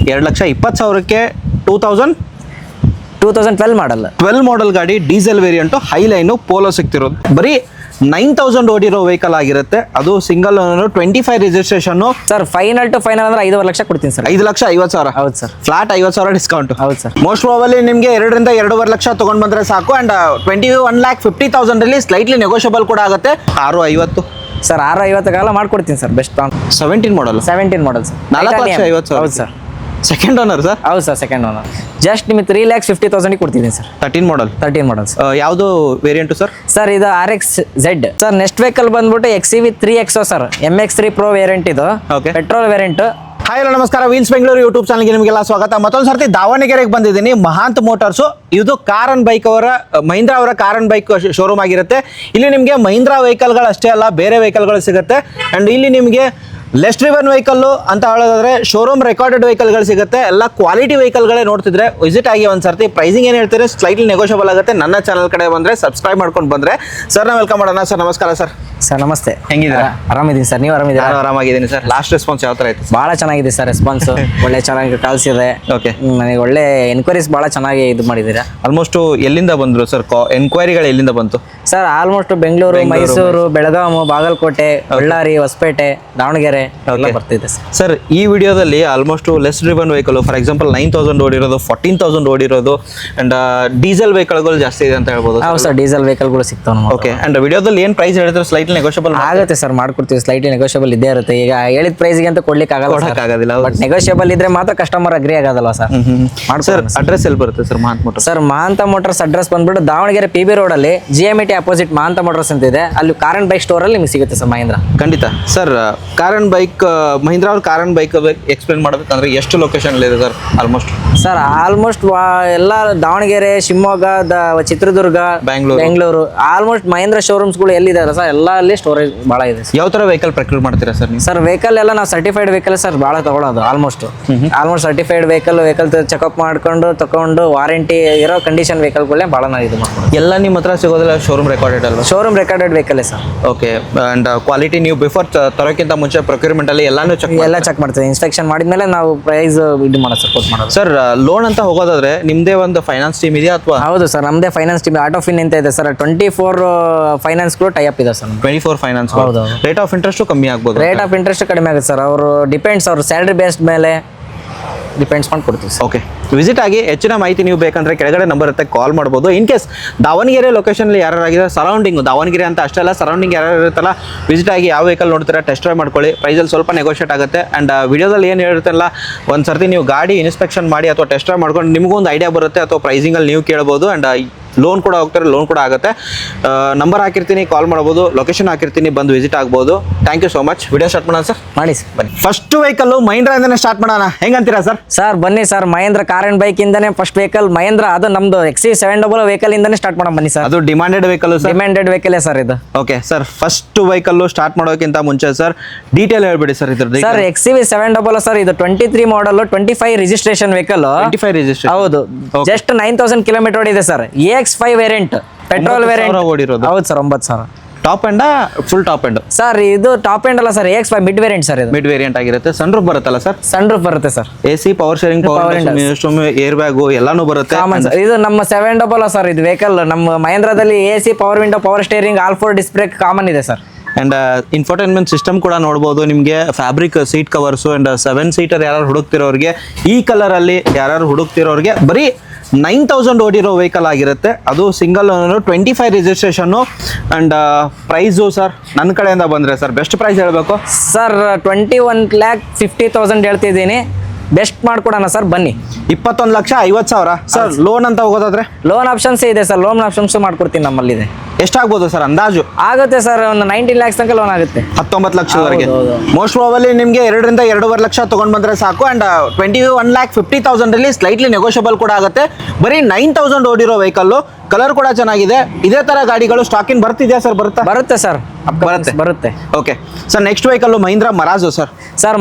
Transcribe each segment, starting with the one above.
2,20,000ಕ್ಕೆ 2012 ಮಾಡಲ್ 12 model ಗಾಡಿ diesel variant highline Polo ಸಿಗ್ತಿರೋದು. ಬರೀ 9,000 ಓಡಿರೋ ವೆಹಿಕಲ್ ಆಗಿರುತ್ತೆ. ಅದು single owner 25 registration. Sir final to final ಅಂದ್ರೆ 5.5 ಲಕ್ಷ ಕೊಡ್ತೀನಿ ಸರ್. 5,50,000. ಹೌದು ಸರ್. Flat 50,000 discount. ಹೌದು ಸರ್. ಮೋಸ್ಟ್ ಪ್ರಾಬಲಿ ನಿಮಗೆ 2 ರಿಂದ 2.5 ಲಕ್ಷ ತಗೊಂಡ್ ಬಂದ್ರೆ ಸಾಕು. ಅಂಡ್ 21,50,000 ಅಲ್ಲಿ ಸ್ಲೈಟ್ಲಿ ನೆಗೋಷಿಯಬಲ್ ಕೂಡ ಆಗುತ್ತೆ. 650 ಸರ್ 650 ಮಾಡ್ಕೊಡ್ತೀನಿ sir. Best 17 model 17 model sir. 4,50,000. ಹೌದು ಸರ್. Second owner sir. ಹೌದು ಸರ್ ಸೆಕೆಂಡ್ ಓನರ್. ಜಸ್ಟ್ ನಿಮಗೆ 3,50,000 ಕೊಡ್ತಿದ್ದೀನಿ ಸರ್. 13 ಮಾಡಲ್. 13 ಮಾಡಲ್ಸ್. ಯಾವುದು ವೇರಿಯಂಟು ಸರ್? ಸರ್ ಇದು RX-Z ಸರ್. ನೆಕ್ಸ್ಟ್ ವೆಹಿಕಲ್ ಬಂದ್ಬಿಟ್ಟು XEV 3XO sir. MX3 Pro variant ಇದು. Okay. Petrol variant. Hi hello ನಮಸ್ಕಾರ. Wheels Bengaluru YouTube ಚಾನಲ್ಗೆ ನಿಮಗೆಲ್ಲ ಸ್ವಾಗತ. ಮತ್ತೊಂದು ಸರ್ತಿ ದಾವಣಗೆರೆಗೆ ಬಂದಿದ್ದೀನಿ. ಮಹಾಂತ್ ಮೋಟಾರ್ಸು. ಇದು ಕಾರ್ ಅಂಡ್ ಬೈಕ್ ಅವರ ಮಹೀಂದ್ರಾ ಅವರ ಕಾರ್ ಅಂಡ್ ಬೈಕ್ ಶೋರೂಮ್ ಆಗಿರುತ್ತೆ. ಇಲ್ಲಿ ನಿಮಗೆ ಮಹೀಂದ್ರಾ ವೆಹಿಕಲ್ಗಳು ಅಷ್ಟೇ ಅಲ್ಲ, ಬೇರೆ ವೆಹಿಕಲ್ಗಳು ಸಿಗುತ್ತೆ. ಅಂಡ್ ಇಲ್ಲಿ ನಿಮಗೆ ಲೆಸ್ ಡ್ರಿವನ್ ವೆಹಿಕಲ್ಲು ಅಂತ ಹೇಳೋದಾದ್ರೆ ಶೋರೂಮ್ ರೆಕಾರ್ಡೆಡ್ ವೆಹಿಕಲ್ಗಳು ಸಿಗುತ್ತೆ. ಎಲ್ಲ ಕ್ವಾಲಿಟಿ ವೆಹಿಕಲ್ಗಳೇ ನೋಡ್ತಿದ್ರೆ ವಿಸಿಟ್ ಆಗಿ ಒಂದು ಸರ್ತಿ. ಪ್ರೈಸಿಂಗ್ ಏನು ಹೇಳ್ತಾರೆ ಸ್ಲೈಟ್ಲಿ ನೆಗೋಷಿಯಬಲ್ ಆಗುತ್ತೆ. ನನ್ನ ಚಾನಲ್ ಕಡೆ ಬಂದರೆ ಸಬ್ಸ್ಕ್ರೈಬ್ ಮಾಡ್ಕೊಂಡು ಬಂದರೆ ಸರ್ನ ವೆಲ್ಕಮ್ ಮಾಡೋಣ. ಸರ್ ನಮಸ್ಕಾರ ಸರ್. ಸರ್ ನಮಸ್ತೆ. ಹೆಂಗಿದ್ದೀರಾ? ಆರಾಮಿದ್ದೀನಿ ಸರ್. ನೀವು ಆರಾಮಿದ್ದೀರಾ? ನಾನು ಆರಾಮಾಗಿದ್ದೀನಿ ಸರ್. ಲಾಸ್ಟ್ ರೆಸ್ಪಾನ್ಸ್ ಯಾವ ಥರ ಆಯಿತು? ಭಾಳ ಚೆನ್ನಾಗಿದೆ ಸರ್ ರೆಸ್ಪಾನ್ಸ್. ಒಳ್ಳೆ ಚೆನ್ನಾಗಿ ಕಾಲ್ಸ್ ಇದೆ. ಓಕೆ. ನನಗೆ ಒಳ್ಳೆ ಎನ್ಕ್ವೈರೀಸ್ ಭಾಳ ಚೆನ್ನಾಗಿ ಇದು ಮಾಡಿದ್ದೀರಾ. ಆಲ್ಮೋಸ್ಟ್ ಎಲ್ಲಿಂದ ಬಂದರು ಸರ್ ಎನ್ಕ್ವೈರಿಗಳು? ಎಲ್ಲಿಂದ ಬಂತು ಸರ್? ಆಲ್ಮೋಸ್ಟ್ ಬೆಂಗಳೂರು, ಮೈಸೂರು, ಬೆಳಗಾವಿ, ಬಾಗಲಕೋಟೆ, ಬಳ್ಳಾರಿ, ಹೊಸಪೇಟೆ, ದಾವಣಗೆರೆ ಎಲ್ಲ ಬರ್ತಿದೆ ಸರ್. ಈ ವಿಡಿಯೋದಲ್ಲಿ almost less driven vehicle, for example 9,000 ಓಡಿರೋದು, 14,000 ಓಡಿರೋದು ಅಂಡ್ ಡೀಸೆಲ್ ವೆಹಿಕಲ್ಗಳು ಜಾಸ್ತಿ ಇದೆ ಅಂತ ಹೇಳ್ಬೋದು. ಹೌದು ಸರ್. ಡೀಸೆಲ್ ವೆಹಿಕಲ್ಗಳು ಸಿಗ್ತಾವೆ. ಓಕೆ. ಅಂಡ್ ವಿಡಿಯೋದಲ್ಲಿ ಏನು ಪ್ರೈಸ್ ಹೇಳಿದ್ರೆ ಸ್ಲೈಟ್ಲಿ ನೆಗೋಷಿಯಬಲ್ ಆಗುತ್ತೆ ಸರ್. ಮಾಡ್ಕೊಡ್ತೀವಿ. ಸ್ಲೈಟ್ಲಿ ನೆಗೋಷಿಯಬಲ್ ಇದ್ದೇ ಇರುತ್ತೆ. ಈಗ ಹೇಳಿದ ಪ್ರೈಸ್ಗೆ ಅಂತ ಕೊಡ್ಲಿಕ್ಕೆ ಆಗೋದಿಲ್ಲ. ಬಟ್ ನೆಗೋಷಿಯಬಲ್ ಇದ್ರೆ ಮಾತ್ರ ಕಸ್ಟಮರ್ ಅಗ್ರಿ ಆಗೋದಲ್ಲ ಸರ್. ಸರ್ ಅಡ್ರೆಸ್ ಎಲ್ಲಿ ಬರುತ್ತೆ sir Mahant motors? Sir Mahanta motors address ಬಂದ್ಬಿಟ್ಟು ದಾವಣಗೆರೆ PB ರೋಡ್ ಅಲ್ಲಿ GMT ಅಪೋಸಿಟ್ ಮಹಾಂತ ಮೋಟರ್ಸ್ ಅಂತ ಇದೆ. ಅಲ್ಲಿ ಕಾರ್ ಅಂಡ್ ಬೈಕ್ ಸ್ಟೋರ್ ಅಲ್ಲಿ ನಿಮಗೆ ಸಿಗುತ್ತೆ ಸರ್ ಮಹೀಂದ್ರಾ. ಖಂಡಿತ sir. Car and bike Mahindra ಅವ್ರ ಕಾರ್ ಅಂಡ್ ಬೈಕ್ ಎಕ್ಸ್ಪ್ಲೇನ್ ಮಾಡಬೇಕಂದ್ರೆ ಎಷ್ಟು ಲೊಕೇಶನ್ ಇದೆ ಸರ್? ಆಲ್ಮೋಸ್ಟ್ ಎಲ್ಲ ದಾವಣಗೆರೆ, ಶಿವಮೊಗ್ಗ, ಚಿತ್ರದುರ್ಗ, ಬೆಂಗಳೂರು ಆಲ್ಮೋಸ್ಟ್ ಮಹೀಂದ್ರಾ ಶೋರೂಮ್ಸ್ಗಳು ಎಲ್ಲಿದೆ ಅಲ್ಲ ಸರ್, ಎಲ್ಲ ಅಲ್ಲಿ ಸ್ಟೋರೇಜ್ ಭಾಳ ಇದೆ. ಯಾವ ಥರ ವೆಹಿಕಲ್ ಪ್ರೊಕ್ಯೂರ್ ಮಾಡ್ತೀರಾ ಸರ್ ನೀವು? ಸರ್ ವೆಹಿಕಲ್ ಎಲ್ಲ ನಾವು ಸರ್ಟಿಫೈಡ್ ವೆಹಿಕಲ್ ಸರ್ ಭಾಳ ತಗೊಳ್ಳೋದು. ಆಲ್ಮೋಸ್ಟ್ ಸರ್ಟಿಫೈಡ್ ವೆಹಿಕಲ್ ಚೆಕಪ್ ತಗೊಂಡು ವಾರಂಟಿ ಇರೋ ಕಂಡೀಷನ್ ವೆಹಿಕಲ್ಗಳೇ ಭಾಳ ನಾವು ಇದು ಮಾಡ್ಕೊಂಡು. ಎಲ್ಲ ನಿಮ್ಮ ಹತ್ರ ಸಿಗೋದಿಲ್ಲ ಶೋರೂಮ್ ರೆಕಾರ್ಡೆಡ್ ಅಲ್ವಾ? Showroom recorded vehicle sir. Okay. And quality ನೀವು ಬಿಫೋರ್ ತರೋಕ್ಕಿಂತ ಮುಂಚೆ ಪ್ರೊಕ್ಯೂರ್ಮೆಂಟ್ ಅಲ್ಲಿ ಎಲ್ಲಾನು ಚೆಕ್ ಮಾಡ್ತೀವಿ. ಇನ್ಸ್ಪೆಕ್ಷನ್ ಮಾಡಿದ್ಮೇಲೆ ನಾವು ಪ್ರೈಸ್ ಇದು ಮಾಡೋದು, ಸಪೋರ್ಟ್ ಮಾಡೋದು. ಸರ್ ಲೋನ್ ಅಂತ ಹೋಗೋದಾದ್ರೆ ನಿಮ್ದೇ ಒಂದು ಫೈನಾನ್ಸ್ ಟೀಮ್ ಇದೆಯಾ ಅಥವಾ? ಹೌದು ಸರ್, ನಮ್ಮದೇ ಫೈನಾನ್ಸ್ ಟೀಮ್ ಆಟೋಫಿನ್ ಅಂತ ಇದೆ ಸರ್. 24 ಫೈನಾನ್ಸ್ಗಳು ಟೈ ಅಪ್ ಇದೆ ಸರ್. 24 ಫೈನಾನ್ಸ್. ಹೌದು. ರೇಟ್ ಆಫ್ ಇಂಟ್ರೆಸ್ಟ್ ಕಮ್ಮಿ ಆಗ್ಬೋದು? ರೇಟ್ ಆಫ್ ಇಂಟ್ರೆಸ್ಟ್ ಕಡಿಮೆ ಆಗುತ್ತೆ ಸರ್. ಅವರು ಡಿಪೆಂಡ್ಸ್, ಅವ್ರ ಸ್ಯಾಲ್ರಿ ಬೇಸ್ಡ್ ಮೇಲೆ ಡಿಪೆಂಡ್ಸ್ ಮಾಡಿ ಕೊಡ್ತೀವಿ ಸರ್. ಓಕೆ. ವಿಸಿಟ್ ಆಗಿ ಹೆಚ್ಚಿನ ಮಾಹಿತಿ ನೀವು ಬೇಕಂದ್ರೆ ಕೆಳಗಡೆ ನಂಬರ್ ಇರುತ್ತೆ, ಕಾಲ್ ಮಾಡ್ಬೋದು. ಇನ್ ಕೇಸ್ ದಾವಣಗೆರೆ ಲೊಕೇಶನಲ್ಲಿ ಯಾರಾಗಿದೆ ಸರೌಂಡಿಂಗ್ ದಾವಣಗೆರೆ ಅಂತ ಅಷ್ಟೇ ಅಲ್ಲ, ಸರೌಂಡಿಂಗ್ ಯಾರು ಇರುತ್ತಲ್ಲ ವಿಸಿಟ್ ಆಗಿ ಯಾವ ವೆಹಿಕಲ್ ನೋಡ್ತೀರಾ ಟೆಸ್ಟ್ ಡ್ರೈವ್ ಮಾಡ್ಕೊಳ್ಳಿ. ಪ್ರೈಸಲ್ಲಿ ಸ್ವಲ್ಪ ನೆಗೋಷಿಯೇಟ್ ಆಗುತ್ತೆ. ಆ್ಯಂಡ್ ವಿಡಿಯೋದಲ್ಲಿ ಏನು ಹೇಳಿರುತ್ತಲ್ಲ ಒಂದು ಸರ್ತಿ ನೀವು ಗಾಡಿ ಇನ್ಸ್ಪೆಕ್ಷನ್ ಮಾಡಿ ಅಥವಾ ಟೆಸ್ಟ್ ಡ್ರೈವ್ ಮಾಡ್ಕೊಂಡು ನಿಮಗೂ ಒಂದು ಐಡಿಯಾ ಬರುತ್ತೆ. ಅಥವಾ ಪ್ರೈಸಿಂಗಲ್ಲಿ ನೀವು ಕೇಳ್ಬೋದು. ಆ್ಯಂಡ್ ಲೋನ್ ಕೂಡ ಹೋಗ್ತಾರೆ, ಲೋನ್ ಕೂಡ ಆಗುತ್ತೆ. ನಂಬರ್ ಹಾಕಿರ್ತೀನಿ, ಕಾಲ್ ಮಾಡ್ಬೋದು. ಲೊಕೇಶನ್ ಹಾಕಿರ್ತೀನಿ, ಬಂದು ವಿಸಿಟ್ ಆಗ್ಬೋದು. Thank you so much. Video start ಮಾಡೋಣ ಸರ್. ಮಾಡಿ ಸರ್, ಬನ್ನಿ. ಫಸ್ಟ್ ವೆಹಿಕಲ್ ಮಹೀಂದ್ರಾಯಿಂದನೇ ಸ್ಟಾರ್ಟ್ ಮಾಡೋಣ, ಹೆಂಗಂತೀರಾ ಸರ್? ಸರ್ ಬನ್ನಿ sir. Mahindra car and bike ಇಂದಾನೆ ಫಸ್ಟ್ ವೆಹಿಕಲ್ ಮಹೇಂದ್ರ. ಅದು ನಮ್ದು XC70 ವೆಹಿಕಲ್ ಇಂದಾನೆ ಸ್ಟಾರ್ಟ್ ಮಾಡೋಣ ಬನ್ನಿ ಸರ್. ಅದು demanded vehicle sir? Demanded vehicle sir ಇದು. Okay sir. First vehicle start ಮಾಡೋಕ್ಕಿಂತ ಮುಂಚೆ ಸರ್ ಡೀಟೇಲ್ ಹೇಳ್ಬಿಡಿ ಸರ್ ಇದ್ರದ್ದು. ಸರ್ XCV70 ಸರ್, ಇದು 23 ಮಾಡಲ್, 25 ರಿಜಿಸ್ಟ್ರೇಷನ್ ವೆಹಿಕಲ್. 25 ರಿಜಿಸ್ಟ್ರೇಷನ್. ಹೌದು. ಜಸ್ಟ್ 9,000 ಕಿಲೋಮೀಟರ್ ಓಡಿದೆ sir. EX5 variant, petrol variant ಓಡಿರೋದು. ಹೌದು sir. 9,000 top end full top end sir. ಇದು ಟಾಪ್ ಎಂಡ್ ಅಲ್ಲ sir, EX5 mid variant sir. ಇದು ಮಿಡ್ ವೇರಿಯಂಟ್ ಆಗಿರುತ್ತೆ. ಸನ್ ರೂಫ್ ಬರುತ್ತಲ್ಲ ಸರ್? ಸನ್ ರೂಫ್ ಬರುತ್ತೆ sir. AC, power steering, airbag ಎಲ್ಲಾನು ಬರುತ್ತೆ. ಇದು ನಮ್ಮ 70 ಸರ್. ಇದು ವೆಹಿಕಲ್ ನಮ್ಮ ಮಹೇಂದ್ರದಲ್ಲಿ AC, power window, power steering, all 4 disc brake common ಇದೆ ಸರ್. ಅಂಡ್ ಇನ್ಫೋಟೈನ್ಮೆಂಟ್ ಸಿಸ್ಟಮ್ ಕೂಡ ನೋಡ್ಬೋದು ನಿಮಗೆ. Fabric seat covers. And 7 seater ಯಾರು ಹುಡುಕ್ತಿರೋರಿಗೆ, ಈ ಕಲರ್ ಅಲ್ಲಿ ಯಾರು ಹುಡುಕ್ತಿರೋರಿಗೆ ಬರೀ 9,000 ಓಡಿರೋ ವೆಹಿಕಲ್ ಆಗಿರುತ್ತೆ. ಅದು single owner, 25 registration. And price sir ನನ್ನ ಕಡೆಯಿಂದ ಬಂದರೆ ಸರ್ ಬೆಸ್ಟ್ ಪ್ರೈಸ್ ಹೇಳಬೇಕು ಸರ್. 21,50,000 ಹೇಳ್ತಿದ್ದೀನಿ. ಬೆಸ್ಟ್ ಮಾಡ್ಕೊಡೋಣ ಸರ್, ಬನ್ನಿ. 21,50,000 ಸರ್. ಲೋನ್ ಅಂತ ಹೋಗೋದಾದ್ರೆ ಲೋನ್ ಆಪ್ಷನ್ಸ್ ಇದೆ ಸರ್. ಲೋನ್ ಆಪ್ಷನ್ಸ್ ಮಾಡ್ಕೊಡ್ತೀನಿ ನಮ್ಮಲ್ಲಿದೆ. ಎಷ್ಟಾಗ್ಬೋದು ಸರ್ ಅಂದಾಜು? ಆಗುತ್ತೆ ಸರ್, ಒಂದು 19 lakhs ತನಕ ಲೋನ್ ಆಗುತ್ತೆ. 19 ಲಕ್ಷದವರೆಗೆ. ಮೋಸ್ಟ್ ಪ್ರಾಬಲಿ ನಿಮಗೆ 2 ರಿಂದ 2.5 ಲಕ್ಷ ತಗೊಂಡ್ ಬಂದ್ರೆ ಸಾಕು. ಅಂಡ್ 21,50,000 ಅಲ್ಲಿ ಸ್ಲೈಟ್ಲಿ ನೆಗೋಷಿಯಬಲ್ ಕೂಡ ಆಗುತ್ತೆ. ಬರೀ 9,000 ಓಡಿರೋ ವೆಹಿಕಲ್. ಕಲರ್ ಕೂಡ ಚೆನ್ನಾಗಿದೆ. ಇದೇ ತರ ಗಾಡಿಗಳು ಸ್ಟಾಕಿನ್ ಬರ್ತಿದ್ಯಾ ಸರ್? ಬರುತ್ತೆ ಸರ್, ಬರುತ್ತೆ. Okay sir. Next vehicle Mahindra Marazzo sir. Sir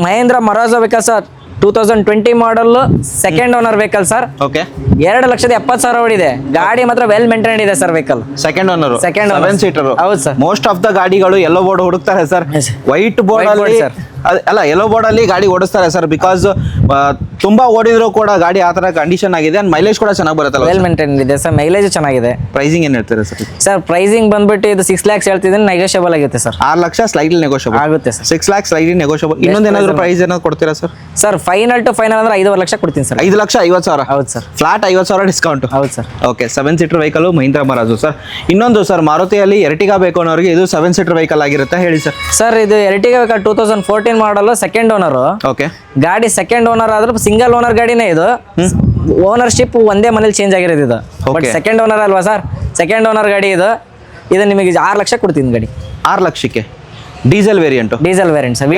Mahindra Marazzo vehicle sir. 2020 model, second owner vehicle sir. Okay. 2,70,000 ಓಡಿದೆ. ಗಾಡಿ ಮಾತ್ರ ವೆಲ್ ಮೇಂಟೈನ್ಡ್ ಇದೆ sir vehicle. Second owner, 7 seater. ಹೌದು ಸರ್. ಮೋಸ್ಟ್ ಆಫ್ ದ ಗಾಡಿಗಳು ಯೆಲ್ಲೋ ಬೋರ್ಡ್ ಹುಡುಕ್ತಾರೆ sir. White board ಅಲ್ಲಿ ಅಲ್ಲ yellow ಬೋರ್ಡಲ್ಲಿ ಗಾಡಿ ಓಡಿಸ್ತಾರೆ ಸರ್, ಬಿಕಾಸ್ ತುಂಬಾ ಓಡಿದ್ರು ಕೂಡ ಗಾಡಿ ಆ ಥರ ಕಂಡೀಷನ್ ಆಗಿದೆ ಅಂಡ್ ಮೈಲೇಜ್ ಕೂಡ ಚೆನ್ನಾಗಿ ಬರುತ್ತಲ್ಲ. ವೆಲ್ ಮೇಂಟೈನ್ ಇದೆ ಸರ್, ಮೈಲೇಜ್ ಚೆನ್ನಾಗಿದೆ. ಪ್ರೈಸಿಂಗ್ ಏನು ಹೇಳ್ತೀರಾ ಸರ್? ಸರ್ ಪ್ರೈಸಿಂಗ್ ಬಂದ್ಬಿಟ್ಟು ಇದು 6 lakhs ಹೇಳ್ತಿದ್ದೀನಿ, ನೆಗೋಷಿಯಬಲ್ ಆಗುತ್ತೆ ಸರ್. 6 ಲಕ್ಷ ಸ್ಲೈಡ್ಲಿ ನೆಗೋಷಿಯಬಲ್ ಆಗುತ್ತೆ ಸರ್. 6 lakhs slightly negotiable. ಇನ್ನೊಂದು ಏನಾದರೂ ಪ್ರೈಸ್ ಏನಾದ್ರು ಕೊಡ್ತೀರಾ sir? Sir final to final ಅಂದ್ರೆ 5.5 ಲಕ್ಷ ಕೊಡ್ತೀನಿ ಸರ್. 5,50,000. ಹೌದು ಸರ್. Flat 50,000 discount. ಹೌದು sir. Okay, 7 seater vehicle Mahindra Marazzo sir. ಇನ್ನೊಂದು ಸರ್, ಮಾರುತಿಯಲ್ಲಿ ಎರ್ಟಿಗಾ ಬೇಕು ಅನ್ನೋರಿಗೆ ಇದು 7 ಸೀಟರ್ ವೆಹಿಕಲ್ ಆಗಿರುತ್ತೆ, ಹೇಳಿ ಸರ್. ಸರ್ ಇದು ಎರ್ಟಿಗಾ 2014 ಮಾಡಲು ಸೆಕೆಂಡ್ ಓನರ್. ಓಕೆ, ಗಾಡಿ ಸೆಕೆಂಡ್ ಓನರ್ ಆದ್ರೂ ಸಿಂಗಲ್ ಓನರ್ ಗಾಡಿನೇ ಇದು. ಓನರ್ಶಿಪ್ ಒಂದೇ ಮನೇಲಿ ಚೇಂಜ್ ಆಗಿರೋದು ಇದು. ಬಟ್ ಸೆಕೆಂಡ್ ಓನರ್ ಅಲ್ವಾ ಸರ್, ಸೆಕೆಂಡ್ ಓನರ್ ಗಾಡಿ ಇದು. ಇದು ನಿಮಗೆ 6 ಲಕ್ಷ ಕೊಡ್ತೀನಿ ಗಾಡಿ. 6 ಲಕ್ಷಕ್ಕೆ diesel variant. Diesel variant sir,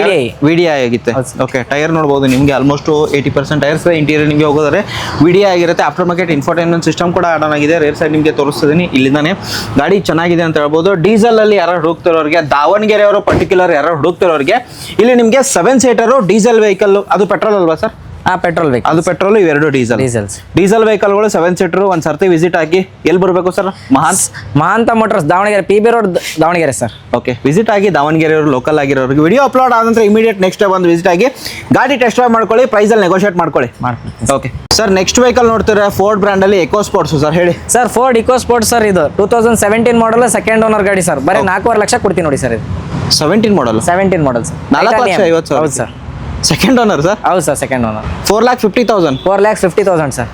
VDI ಆಗಿರುತ್ತೆ. ಓಕೆ, ಟೈರ್ ನೋಡ್ಬೋದು ನಿಮಗೆ ಆಲ್ಮೋಸ್ಟ್ 80% ಟೈರ್ಸ್ ಇಂಟೀರಿಯರ್ ನಿಮಗೆ ಹೋಗೋದ್ರೆ ವಿಡಿಐ ಆಗಿರುತ್ತೆ. ಆಫ್ಟರ್ ಮಾರ್ಕೆಟ್ ಇನ್ಫೋಟೈನ್ಮೆಂಟ್ ಸಿಸ್ಟಮ್ ಕೂಡ ಆಡ್ ಆನ್ ಆಗಿದೆ. ರೇರ್ ಸೈಡ್ ನಿಮಗೆ ತೋರಿಸ್ತಿದ್ದೀನಿ, ಇಲ್ಲಿಂದಾನೆ ಗಾಡಿ ಚೆನ್ನಾಗಿದೆ ಅಂತ ಹೇಳ್ಬೋದು. ಡೀಸೆಲಲ್ಲಿ ಯಾರು ಹುಡುಕ್ತಿರೋರಿಗೆ, ದಾವಣಗೆರೆ ಅವರು ಪರ್ಟಿಕ್ಯುಲರ್ ಯಾರು ಹುಡುಕ್ತಿರೋರಿಗೆ ಇಲ್ಲಿ ನಿಮಗೆ 7 ಸೀಟರು ಡೀಸೆಲ್ ವೆಹಿಕಲ್. ಅದು ಪೆಟ್ರೋಲ್ ಅಲ್ವಾ ಸರ್? Petrol vehicle. ಅದು ಪೆಟ್ರೋಲ್, ಇವೆರಡು ಡೀಸೆಲ್ ವೆಹಿಕಲ್ಗಳು 7 ಸೀಟರ್. ಒಂದು ಸರ್ತಿ ವಿಸಿಟ್ ಆಗಿ ಎಲ್ಲಿ ಬರಬೇಕು sir? Mahanta motors Davanagere, PB road Davanagere sir. Okay, visit ಆಗಿ ದಾವಣಗೆರೆ ಅವರು ಲೋಕಲ್ ಆಗಿರೋರಿಗೆ ವಿಡಿಯೋ ಅಪ್ಲೋಡ್ ಆದ ನಂತರ ಇಮಿಡಿಯೇಟ್ ನೆಕ್ಸ್ಟ್ ಡೇ ಬಂದು ವಿಸಿಟ್ ಆಗಿ ಗಾಡಿ ಟೆಸ್ಟ್ ಡ್ರೈವ್ ಮಾಡ್ಕೊಳ್ಳಿ, ಪ್ರೈಸಲ್ಲಿ ನೆಗೋಷಿಯೇಟ್ ಮಾಡ್ಕೊಳ್ಳಿ. ಓಕೆ ಸರ್, ನೆಕ್ಸ್ಟ್ ವೆಹಿಕಲ್ ನೋಡ್ತೀರಾ ಫೋರ್ಡ್ ಬ್ರ್ಯಾಂಡಲ್ಲಿ ಎಕೋ ಸ್ಪೋರ್ಟ್ಸ್ ಸರ್, ಹೇಳಿ sir. Ford eco sports sir, ಇದು 2017 ಮಾಡಲ್ ಸೆಕೆಂಡ್ ಓನರ್ ಗಾಡಿ ಸರ್. ಬರೀ 4.5 ಲಕ್ಷ ಕೊಡ್ತೀನಿ ನೋಡಿ ಸರ್. ಇದು 17 ಮಾಡಲ್. 17 model sir. 4,50,000. ಹೌದು ಸರ್. Second owner sir? ಹೌದು ಸರ್, ಸೆಕೆಂಡ್ ಓನರ್. 4,50,000. 4,50,000 ಸರ್.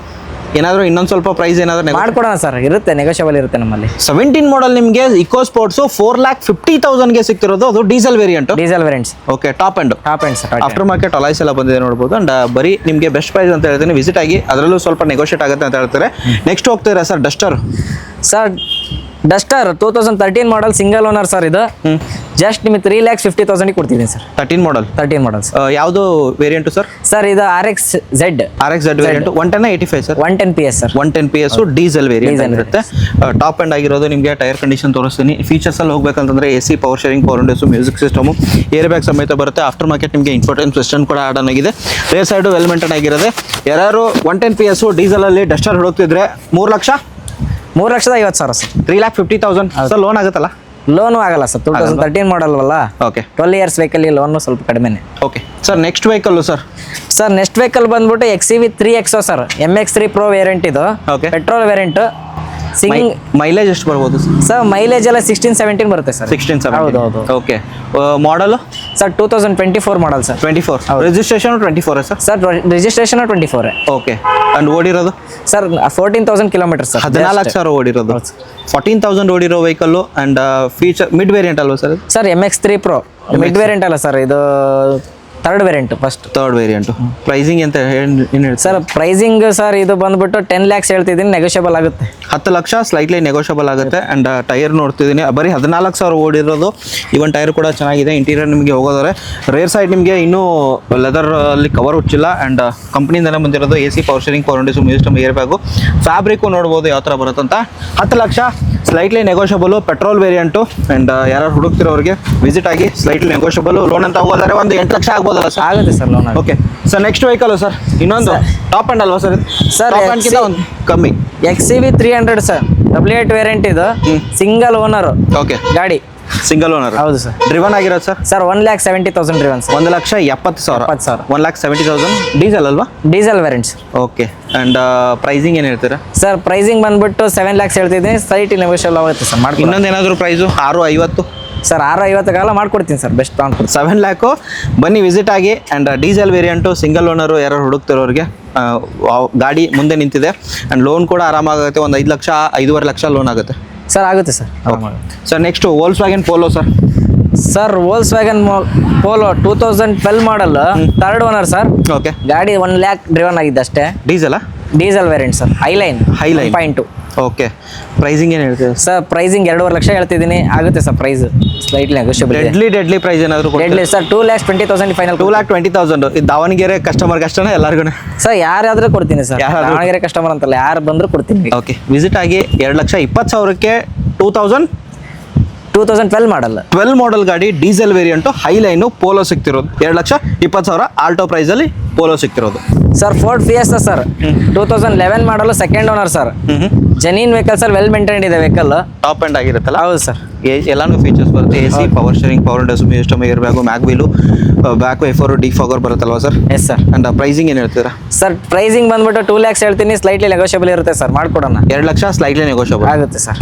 ಏನಾದರೂ ಇನ್ನೊಂದು ಸ್ವಲ್ಪ ಪ್ರೈಸ್ ಏನಾದರೂ ಮಾಡ್ಕೊಡೋಣ ಸರ್, ಇರುತ್ತೆ, ನೆಗೋಷಿಯಬಲ್ ಇರುತ್ತೆ ನಮ್ಮಲ್ಲಿ. 17 ಮಾಡಲ್ ನಿಮಗೆ ಇಕೋ ಸ್ಪೋರ್ಟ್ಸು 4,50,000ಗೆ ಸಿಗ್ತಿರೋದು. ಅದು diesel variant. Diesel variants. Okay, top end sir. After market alloys ಎಲ್ಲ ಬಂದಿದೆ ನೋಡ್ಬೋದು. ಅಂಡ್ ಬರೀ ನಿಮಗೆ ಬೆಸ್ಟ್ ಪ್ರೈಸ್ ಅಂತ ಹೇಳ್ತೀನಿ, ವಿಸಿಟ್ ಆಗಿ ಅದರಲ್ಲೂ ಸ್ವಲ್ಪ ನೆಗೋಷಿಯೇಟ್ ಆಗುತ್ತೆ ಅಂತ ಹೇಳ್ತಾರೆ. ನೆಕ್ಸ್ಟ್ ಹೋಗ್ತೀರಾ sir, Duster. Sir Duster 2013 model single owner sir. ಇದು ಜಸ್ಟ್ ನಿಮಗೆ 3,50,000 ಕೊಡ್ತಿದ್ದೀನಿ ಸರ್. 13 ಮಾಡಲ್. ಯಾವುದು ವೇರಿಯಂಟು ಸರ್? ಸರ್ ಇದು RX-Z variant. 110 sir. 110 PS sir. 110 PS diesel variant ಇರುತ್ತೆ. ಟಾಪ್ ಎಂಡ್ ಆಗಿರೋದು. ನಿಮಗೆ ಟೈರ್ ಕಂಡೀಷನ್ ತೋರಿಸ್ತೀನಿ. ಫೀಚರ್ಸ್ ಅಲ್ಲಿ ಹೋಗ್ಬೇಕಂತಂದ್ರೆ AC, power steering, power windows, music system, air bag ಸಮೇತ ಬರುತ್ತೆ. ಆಫ್ಟರ್ ಮಾರ್ಕೆಟ್ ನಿಮಗೆ ಇನ್ಫೋಟೈನ್ಮೆಂಟ್ ಸಿಸ್ಟಮ್ ಕೂಡ ಆಡ್ ಆನ್ ಆಗಿದೆ. ರೇರ್ ಸೈಡು ವೆಲ್ ಮೇಂಟೈನ್ ಆಗಿರೋದೆ. ಯಾರು 110 PS ಡೀಸೆಲ್ ಅಲ್ಲಿ ಡಸ್ಟರ್ ಹುಡುಕ್ತಿದ್ರೆ 3,50,000 ಸರ್. 3,50,000 ಸರ್. ಲೋನ್ ಆಗುತ್ತಲ್ಲ? ಲೋನು ಆಗಲ್ಲ ಸರ್, 2013 ಮಾಡಲ್ ಅಲ್ಲ. ಓಕೆ, 12 ಇಯರ್ಸ್ ವೆಹಿಕಲ್ ಲೋನ್ ಸ್ವಲ್ಪ ಕಡಿಮೆನೆ. Okay sir, next vehicle sir. Sir next vehicle ಬಂದ್ಬಿಟ್ಟು XEV 3XO sir. MX3 Pro variant ಇದು. Okay, petrol variant. ಮೈಲೇಜ್ ಎಷ್ಟು ಬರ್ಬೋದು ಸರ್? ಮೈಲೇಜ್ ಎಲ್ಲ 16-17 ಬರುತ್ತೆ ಸರ್. 16-17. ಹೌದು. Okay, model sir 2024 model sir. 24. Registration 24 sir? Sir registration 24. Okay, and ಓಡಿರೋದು sir 14,000 kilometre sir. 14,000 ಓಡಿರೋದು. 14,000 ಓಡಿರೋ vehicle. And feature mid variant ಅಲ್ವಾ sir? Sir MX3 Pro mid variant ಅಲ್ಲ ಸರ್, ಇದು third variant. Third variant. Pricing ಅಂತ ಏನು ಹೇಳಿ sir? Pricing sir ಇದು ಬಂದ್ಬಿಟ್ಟು 10 lakhs ಹೇಳ್ತಿದ್ದೀನಿ, ನೆಗೋಷಿಯಬಲ್ ಆಗುತ್ತೆ. 10 ಲಕ್ಷ ಸ್ಲೈಟ್ಲಿ ನೆಗೋಷಿಯಬಲ್ ಆಗುತ್ತೆ. ಅಂಡ್ ಟೈರ್ ನೋಡ್ತಿದ್ದೀನಿ, ಬರೀ 14,000 ಓಡಿರೋದು. ಇವನ್ ಟೈರ್ ಕೂಡ ಚೆನ್ನಾಗಿದೆ. ಇಂಟೀರಿಯರ್ ನಿಮಗೆ ಹೋಗೋದ್ರೆ ರೇರ್ ಸೈಡ್ ನಿಮಗೆ ಇನ್ನೂ ಲೆದರ್ ಅಲ್ಲಿ ಕವರ್ ಹುಚ್ಚಿಲ್ಲ. ಅಂಡ್ ಕಂಪ್ನಿಯಿಂದನೇ ಬಂದಿರೋದು. AC, power steering, power windows, music, airbag, fabric ನೋಡ್ಬೋದು ಯಾವ ಥರ ಬರುತ್ತಂತ. 10 lakh slightly negotiable petrol variant. And ಯಾರು ಹುಡುಕ್ತಿರೋರಿಗೆ ವಿಸಿಟ್ ಆಗಿ ಸ್ಲೈಟ್ಲಿ ನೆಗೋಷಿಯಬಲ್. ಲೋನ್ ಅಂತ ಹೋಗೋದ್ರೆ ಒಂದು 8 ಲಕ್ಷ ಆಗ್ಬೋದಲ್ಲ ಸರ್? ಆಗುತ್ತೆ sir loan. Okay sir, next vehicle sir. ಇನ್ನೊಂದು ಟಾಪ್ ಅಂಡ್ ಅಲ್ವಾ ಸರ್? ಸರ್ ಟಾಪ್ ಅಂಡ್ಗಿಂತ ಒಂದು ಕಮ್ಮಿ. XEV 300 sir. 88 ವೇರಿಯಂಟ್ ಇದು. Single owner. ಓಕೆ, ಗಾಡಿ ಸಿಂಗಲ್ ಓನರ್. ಹೌದು ಸರ್. ಡ್ರಿವನ್ ಆಗಿರೋದು sir? Sir 1,70,000 driven sir. 1,70,000. 1,70,000 diesel ಅಲ್ವಾ? Diesel variants. Okay, and pricing ಏನು ಹೇಳ್ತೀರಾ ಸರ್? ಪ್ರೈಸಿಂಗ್ ಬಂದ್ಬಿಟ್ಟು 7 lakhs ಹೇಳ್ತಿದ್ದೀನಿ, ಸೈಟ್ ನೆಗೋಷಿಯಬಲ್ ಆಗುತ್ತೆ ಸರ್. ಮಾಡಿ ಇನ್ನೊಂದು ಏನಾದರೂ ಪ್ರೈಸು? 6,50 ಸರ್. 6,50 ಮಾಡ್ಕೊಡ್ತೀನಿ ಸರ್, ಬೆಸ್ಟ್ ಮಾಡ್ಕೊಡ್ತೀನಿ. 7 lakh ಬನ್ನಿ ವಿಸಿಟ್ ಆಗಿ. And diesel variant single owner ಯಾರು ಹುಡುಕ್ತಿರೋರಿಗೆ ಗಾಡಿ ಮುಂದೆ ನಿಂತಿದೆ. ಆ್ಯಂಡ್ ಲೋನ್ ಕೂಡ ಆರಾಮಾಗುತ್ತೆ. ಒಂದು 5 ಲಕ್ಷ 5.5 ಲಕ್ಷ ಲೋನ್ ಆಗುತ್ತೆ ಸರ್. ಆಗುತ್ತೆ sir. Sir next Volkswagen Polo sir. Sir Volkswagen Polo 2012 model, third owner sir. Okay, ಗಾಡಿ 1 lakh ಡ್ರಿವನ್ ಆಗಿದೆ ಅಷ್ಟೇ. Diesel variant sir. Highline 1.2. Okay, pricing ಏನು ಹೇಳ್ತೀವಿ ಸರ್? ಪ್ರೈಸಿಂಗ್ 2.5 ಲಕ್ಷ ಹೇಳ್ತಿದ್ದೀನಿ, ಆಗುತ್ತೆ sir. Price slightly negotiable. Deadly price ಏನಾದರೂ? Deadly sir 2,20,000 final. 2,20,000 ಇದು ದಾವಣಗೆರೆ ಕಸ್ಟಮರ್ಗೆ ಅಷ್ಟೇ ಎಲ್ಲರಿಗೂ? ಸರ್ ಯಾರಾದರೂ ಕೊಡ್ತೀನಿ ಸರ್, ದಾವಣಗೆರೆ ಕಸ್ಟಮರ್ ಅಂತಲ್ಲ, ಯಾರು ಬಂದರೂ ಕೊಡ್ತೀನಿ. ಓಕೆ, ವಿಸಿಟ್ ಆಗಿ. 2,20,000ಕ್ಕೆ 2012 ಮಾಡಲ್ಲ. 12 ಮಾಡಲ್ ಗಾಡಿ ಡೀಸೆಲ್ ವೇರಿಯಂಟು ಹೈಲೈನು ಪೋಲೋ ಸಿಗ್ತಿರೋದು. 2,20,000 ಆಲ್ಟೋ ಪ್ರೈಸಲ್ಲಿ ಪೋಲೋ ಸಿಗ್ತಿರೋದು. Sir Ford Fiesta sir. 2011 model second owner sir. Genuine vehicle sir, well maintained ಇದೆ ವೆಹಿಕಲ್. ಟಾಪ್ ಎಂಡ್ ಆಗಿರುತ್ತಲ್ಲ? ಹೌದು ಸರ್. ಎಲ್ಲಾನು ಫೀಚರ್ಸ್ ಬರುತ್ತೆ, A C, power steering, power windows, system, air bag, mag wheel, back wiper, defogger ಬರುತ್ತಲ್ವಾ ಸರ್? Yes sir. And pricing ಏನು ಹೇಳ್ತೀರಾ sir pricing ಬಂದ್ಬಿಟ್ಟು 2 lakhs ಹೇಳ್ತೀನಿ, ಸ್ಲೈಟ್ಲಿ ನೆಗೋಷಿಯಬಲ್ ಇರುತ್ತೆ ಸರ್, ಮಾಡ್ಕೊಡೋಣ. 2 ಲಕ್ಷ ಸ್ಲೈಟ್ಲಿ ನೆಗೋಷಿಯಬಲ್ ಆಗುತ್ತೆ ಸರ್.